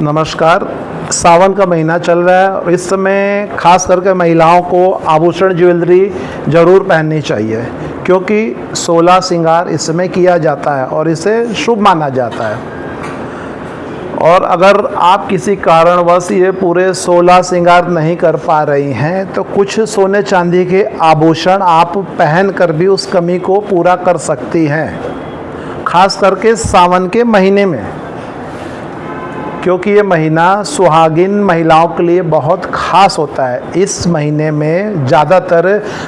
नमस्कार। सावन का महीना चल रहा है और इस समय खास करके महिलाओं को आभूषण ज्वेलरी ज़रूर पहननी चाहिए, क्योंकि 16 श्रृंगार इस समय किया जाता है और इसे शुभ माना जाता है। और अगर आप किसी कारणवश ये पूरे 16 श्रृंगार नहीं कर पा रही हैं तो कुछ सोने चांदी के आभूषण आप पहन कर भी उस कमी को पूरा कर सकती हैं, खास करके सावन के महीने में, क्योंकि ये महीना सुहागिन महिलाओं के लिए बहुत खास होता है। इस महीने में ज़्यादातर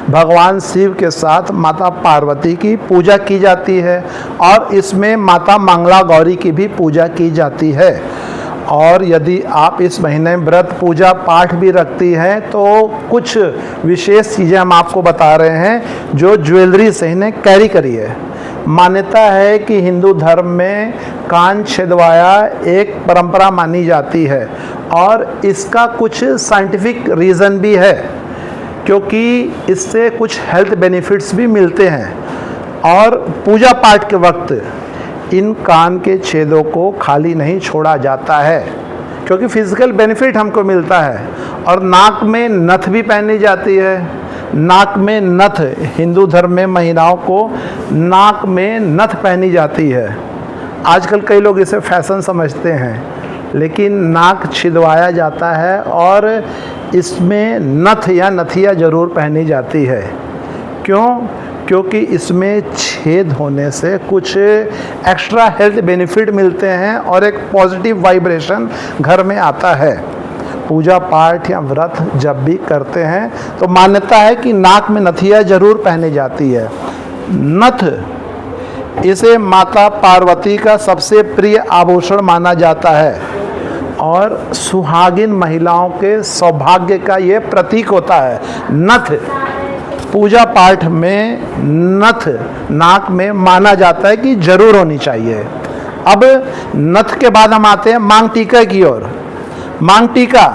भगवान शिव के साथ माता पार्वती की पूजा की जाती है और इसमें माता मंगला गौरी की भी पूजा की जाती है। और यदि आप इस महीने में व्रत पूजा पाठ भी रखती हैं तो कुछ विशेष चीज़ें हम आपको बता रहे हैं जो ज्वेलरी से इन्हें कैरी करिए। मान्यता है कि हिंदू धर्म में कान छिदवाया एक परंपरा मानी जाती है और इसका कुछ साइंटिफिक रीज़न भी है, क्योंकि इससे कुछ हेल्थ बेनिफिट्स भी मिलते हैं। और पूजा पाठ के वक्त इन कान के छेदों को खाली नहीं छोड़ा जाता है, क्योंकि फिजिकल बेनिफिट हमको मिलता है। और नाक में नथ भी पहनी जाती है। नाक में नथ, हिंदू धर्म में महिलाओं को नाक में नथ पहनी जाती है। आजकल कई लोग इसे फैशन समझते हैं, लेकिन नाक छिदवाया जाता है और इसमें नथ या नथिया ज़रूर पहनी जाती है। क्यों? क्योंकि इसमें छेद होने से कुछ एक्स्ट्रा हेल्थ बेनिफिट मिलते हैं और एक पॉजिटिव वाइब्रेशन घर में आता है। पूजा पाठ या व्रत जब भी करते हैं तो मान्यता है कि नाक में नथिया जरूर पहनी जाती है। नथ, इसे माता पार्वती का सबसे प्रिय आभूषण माना जाता है और सुहागिन महिलाओं के सौभाग्य का ये प्रतीक होता है। नथ, पूजा पाठ में नथ नाक में माना जाता है कि जरूर होनी चाहिए। अब नथ के बाद हम आते हैं मांग टीका की ओर। मांग टीका,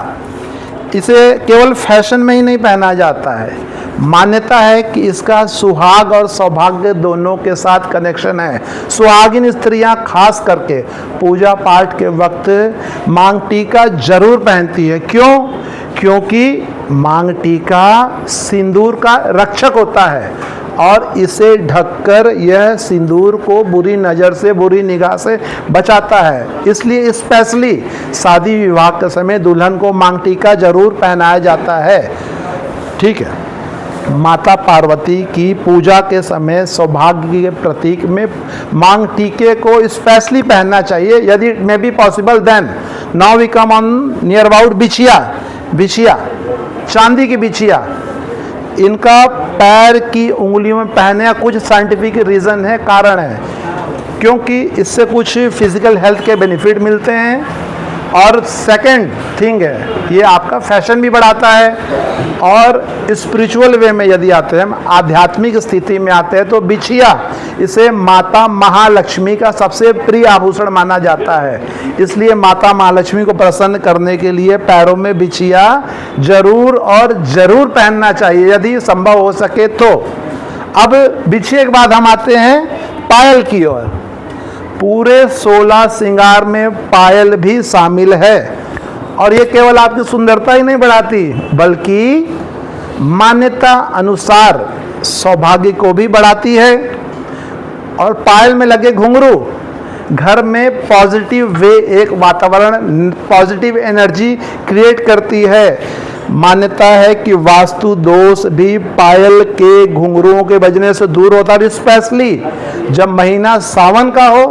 इसे केवल फैशन में ही नहीं पहना जाता है। मान्यता है कि इसका सुहाग और सौभाग्य दोनों के साथ कनेक्शन है। सुहागिन स्त्रियां खास करके पूजा पाठ के वक्त मांग टीका जरूर पहनती है। क्यों? क्योंकि मांग टीका सिंदूर का रक्षक होता है और इसे ढककर यह सिंदूर को बुरी नज़र से, बुरी निगाह से बचाता है। इसलिए स्पेशली शादी विवाह के समय दुल्हन को मांग टीका जरूर पहनाया जाता है। ठीक है। माता पार्वती की पूजा के समय सौभाग्य के प्रतीक में मांग टीके को स्पेशली पहनना चाहिए। यदि maybe possible then now we come on near about बिछिया। बिछिया, चांदी की बिछिया, इनका पैर की उंगलियों में पहनने का कुछ साइंटिफिक रीज़न है, कारण है, क्योंकि इससे कुछ फिजिकल हेल्थ के बेनिफिट मिलते हैं। और सेकंड थिंग है, ये आपका फैशन भी बढ़ाता है। और स्पिरिचुअल वे में यदि आते हैं, आध्यात्मिक स्थिति में आते हैं, तो बिछिया, इसे माता महालक्ष्मी का सबसे प्रिय आभूषण माना जाता है। इसलिए माता महालक्ष्मी को प्रसन्न करने के लिए पैरों में बिछिया जरूर और जरूर पहनना चाहिए, यदि संभव हो सके तो। अब बिछिए के बाद हम आते हैं पायल की ओर। पूरे 16 श्रृंगार में पायल भी शामिल है और ये केवल आपकी सुंदरता ही नहीं बढ़ाती, बल्कि मान्यता अनुसार सौभाग्य को भी बढ़ाती है। और पायल में लगे घुंघरू घर में पॉजिटिव वे, एक वातावरण, पॉजिटिव एनर्जी क्रिएट करती है। मान्यता है कि वास्तु दोष भी पायल के घुंघरुओं के बजने से दूर होता है। स्पेशली जब महीना सावन का हो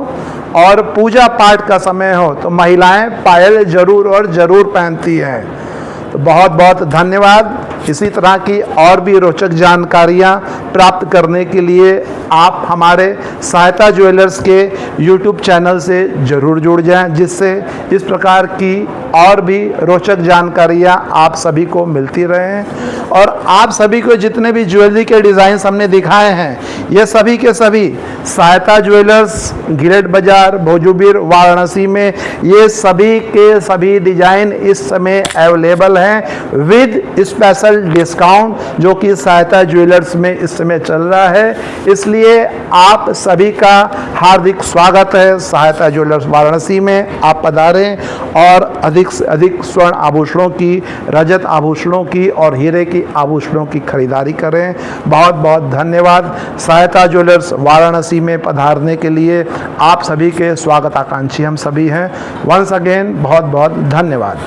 और पूजा पाठ का समय हो तो महिलाएं पायल जरूर और जरूर पहनती हैं। तो बहुत बहुत धन्यवाद। इसी तरह की और भी रोचक जानकारियां प्राप्त करने के लिए आप हमारे सहायता ज्वेलर्स के YouTube चैनल से ज़रूर जुड़ जाएं, जिससे इस प्रकार की और भी रोचक जानकारियां आप सभी को मिलती रहें। और आप सभी को जितने भी ज्वेलरी के डिज़ाइंस हमने दिखाए हैं, ये सभी के सभी सहायता ज्वेलर्स, गिरेट बाजार, भोजूबीर, वाराणसी में ये सभी के सभी डिजाइन इस समय अवेलेबल हैं विद स्पेशल डिस्काउंट, जो कि सहायता ज्वेलर्स में इस समय चल रहा है। इसलिए आप सभी का हार्दिक स्वागत है सहायता ज्वेलर्स वाराणसी में। आप पधारें और अधिक से अधिक स्वर्ण आभूषणों की, रजत आभूषणों की और हीरे की आभूषणों की खरीदारी करें। बहुत बहुत धन्यवाद। सहायता ज्वेलर्स वाराणसी में पधारने के लिए आप सभी के स्वागत आकांक्षी हम सभी हैं। वंस अगेन बहुत बहुत धन्यवाद।